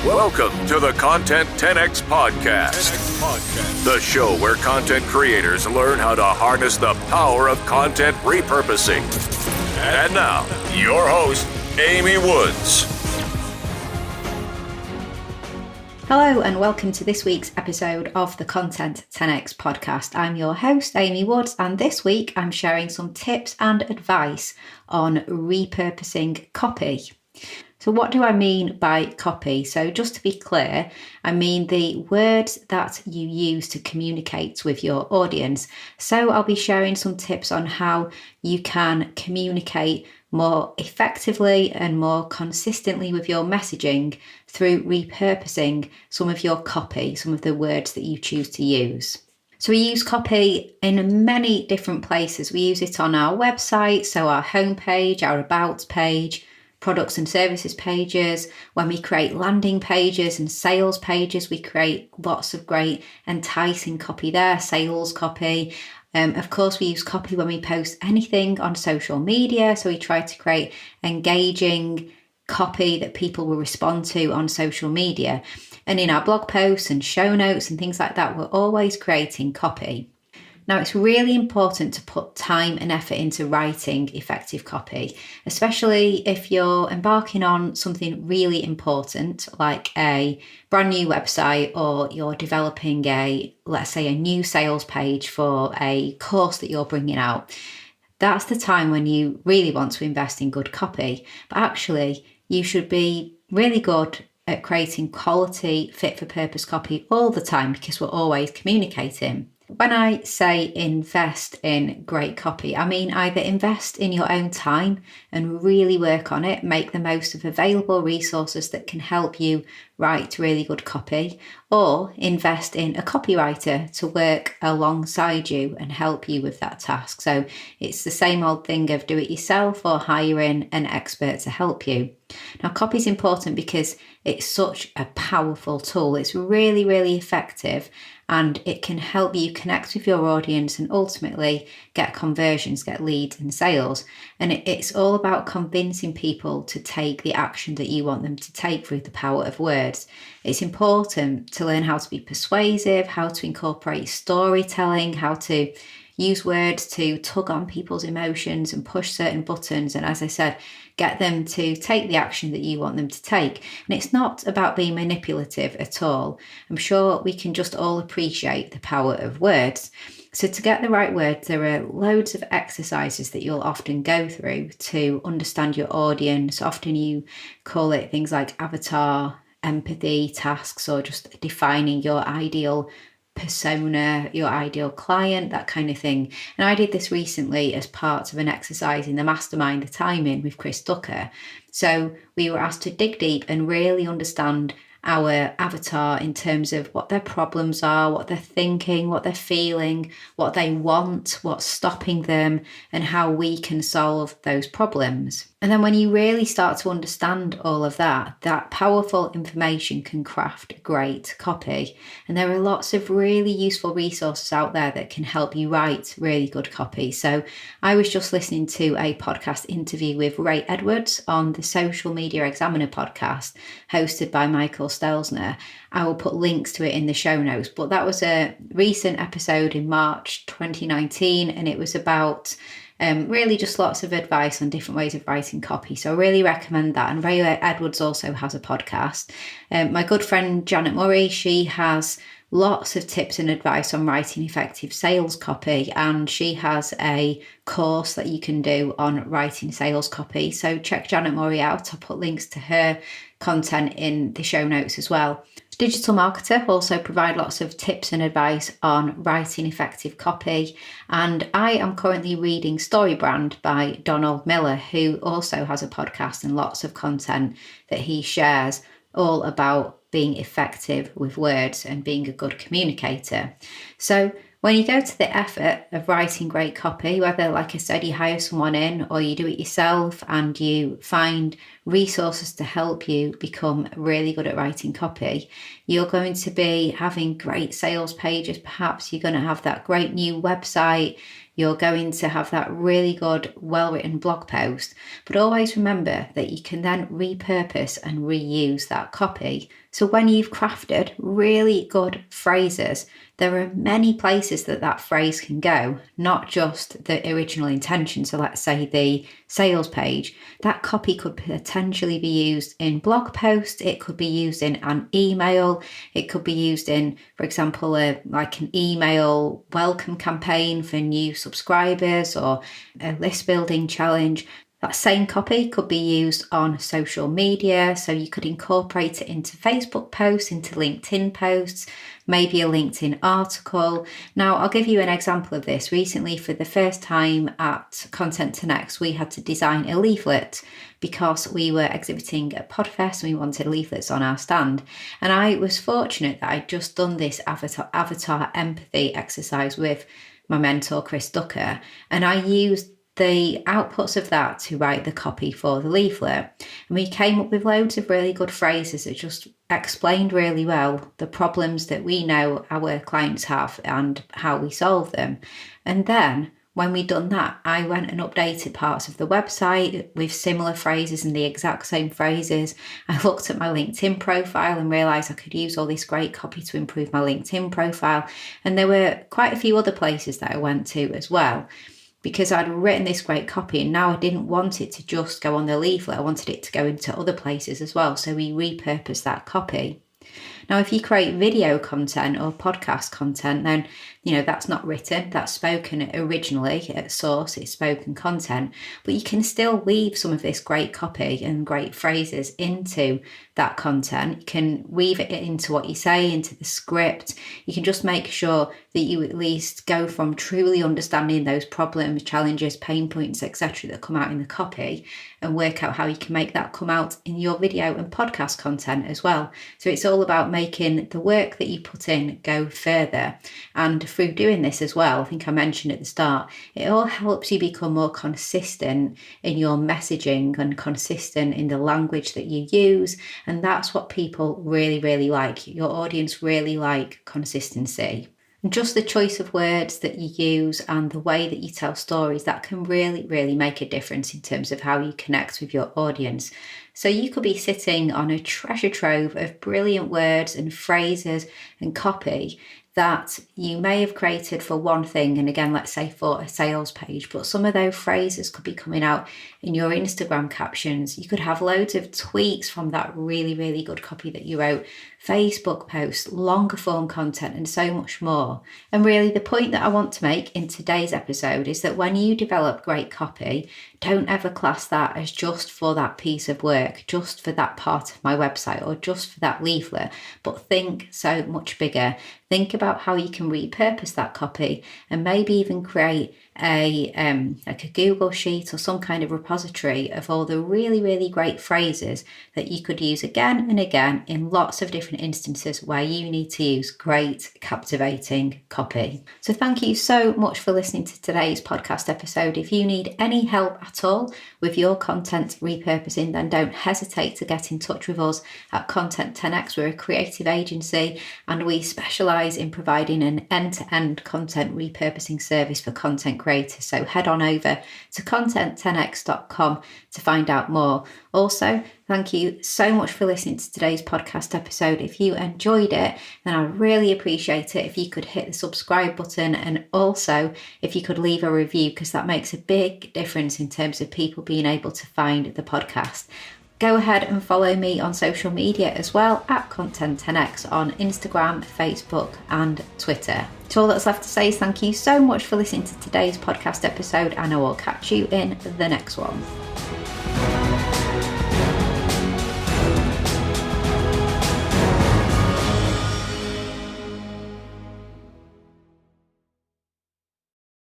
Welcome to the Content 10X Podcast, the show where content creators learn how to harness the power of content repurposing. And now, your host, Amy Woods. Hello and welcome to this week's episode of the Content 10X Podcast. I'm your host, Amy Woods, and this week I'm sharing some tips and advice on repurposing copy. So what do I mean by copy? So just to be clear, I mean the words that you use to communicate with your audience. So I'll be sharing some tips on how you can communicate more effectively and more consistently with your messaging through repurposing some of your copy, some of the words that you choose to use. So we use copy in many different places. We use it on our website, so our homepage, our about page, products and services pages. When we create landing pages and sales pages, we create lots of great enticing copy there, sales copy. Of course, we use copy when we post anything on social media. So we try to create engaging copy that people will respond to on social media. And in our blog posts and show notes and things like that, we're always creating copy. Now, it's really important to put time and effort into writing effective copy, especially if you're embarking on something really important, like a brand new website, or you're developing let's say a new sales page for a course that you're bringing out. That's the time when you really want to invest in good copy. But actually, you should be really good at creating quality, fit for purpose copy all the time, because we're always communicating. When I say invest in great copy, I mean either invest in your own time and really work on it, make the most of available resources that can help you write really good copy, or invest in a copywriter to work alongside you and help you with that task. So it's the same old thing of do it yourself or hire in an expert to help you. Now, copy is important because it's such a powerful tool. It's really, really effective, and it can help you connect with your audience and ultimately get conversions, get leads and sales. And it's all about convincing people to take the action that you want them to take through the power of words. It's important to learn how to be persuasive, how to incorporate storytelling, how to use words to tug on people's emotions and push certain buttons. And as I said, get them to take the action that you want them to take. And it's not about being manipulative at all. I'm sure we can just all appreciate the power of words. So to get the right words, there are loads of exercises that you'll often go through to understand your audience. Often you call it things like avatar, empathy, tasks, or just defining your ideal persona, your ideal client, that kind of thing. And I did this recently as part of an exercise in the mastermind that I'm in with Chris Ducker. So we were asked to dig deep and really understand our avatar in terms of what their problems are, what they're thinking, what they're feeling, what they want, what's stopping them, and how we can solve those problems. And then when you really start to understand all of that, that powerful information can craft great copy. And there are lots of really useful resources out there that can help you write really good copy. So I was just listening to a podcast interview with Ray Edwards on the Social Media Examiner podcast, hosted by Michael Stelzner. I will put links to it in the show notes, but that was a recent episode in March 2019, and it was about really just lots of advice on different ways of writing copy. So I really recommend that. And Ray Edwards also has a podcast. My good friend Janet Murray, she has lots of tips and advice on writing effective sales copy, and she has a course that you can do on writing sales copy. So check Janet Murray out. I'll put links to her content in the show notes as well. Digital Marketer also provide lots of tips and advice on writing effective copy. And I am currently reading Storybrand by Donald Miller, who also has a podcast and lots of content that he shares all about being effective with words and being a good communicator. So when you go to the effort of writing great copy, whether, like I said, you hire someone in or you do it yourself and you find resources to help you become really good at writing copy. You're going to be having great sales pages. Perhaps you're going to have that great new website. You're going to have that really good, well-written blog post. But always remember that you can then repurpose and reuse that copy. So when you've crafted really good phrases, there are many places that phrase can go, not just the original intention. So let's say the sales page, that copy could potentially be used in blog posts. It could be used in an email. It could be used in, for example, like an email welcome campaign for new subscribers or a list building challenge. That same copy could be used on social media, so you could incorporate it into Facebook posts, into LinkedIn posts, maybe a LinkedIn article. Now, I'll give you an example of this. Recently, for the first time at Content 10X, we had to design a leaflet because we were exhibiting at Podfest and we wanted leaflets on our stand. And I was fortunate that I'd just done this avatar empathy exercise with my mentor, Chris Ducker, and I used the outputs of that to write the copy for the leaflet. And we came up with loads of really good phrases that just explained really well the problems that we know our clients have and how we solve them. And then when we'd done that, I went and updated parts of the website with similar phrases and the exact same phrases. I looked at my LinkedIn profile and realised I could use all this great copy to improve my LinkedIn profile. And there were quite a few other places that I went to as well, because I'd written this great copy and now I didn't want it to just go on the leaflet. I wanted it to go into other places as well. So we repurposed that copy. Now, if you create video content or podcast content, then, that's not written, that's spoken originally at source, it's spoken content, but you can still weave some of this great copy and great phrases into that content. You can weave it into what you say, into the script. You can just make sure that you at least go from truly understanding those problems, challenges, pain points, etc. that come out in the copy, and work out how you can make that come out in your video and podcast content as well. So it's all about making the work that you put in go further. And through doing this as well, I think I mentioned at the start, it all helps you become more consistent in your messaging and consistent in the language that you use. And that's what people really, really like. Your audience really like consistency. And just the choice of words that you use and the way that you tell stories, that can really, really make a difference in terms of how you connect with your audience. So you could be sitting on a treasure trove of brilliant words and phrases and copy that you may have created for one thing, and again, let's say for a sales page, but some of those phrases could be coming out in your Instagram captions. You could have loads of tweaks from that really, really good copy that you wrote, Facebook posts, longer form content, and so much more. And really, the point that I want to make in today's episode is that when you develop great copy, don't ever class that as just for that piece of work, just for that part of my website, or just for that leaflet, but think so much bigger. Think about how you can repurpose that copy and maybe even create like a Google sheet or some kind of repository of all the really, really great phrases that you could use again and again in lots of different instances where you need to use great, captivating copy. So thank you so much for listening to today's podcast episode. If you need any help at all with your content repurposing, then don't hesitate to get in touch with us at Content 10X. We're a creative agency and we specialise in providing an end-to-end content repurposing service for content creators. So head on over to content10x.com to find out more. Also, thank you so much for listening to today's podcast episode. If you enjoyed it, then I'd really appreciate it if you could hit the subscribe button, and also if you could leave a review, because that makes a big difference in terms of people being able to find the podcast. Go ahead and follow me on social media as well at Content10X on Instagram, Facebook and Twitter. So all that's left to say is thank you so much for listening to today's podcast episode, and I will catch you in the next one.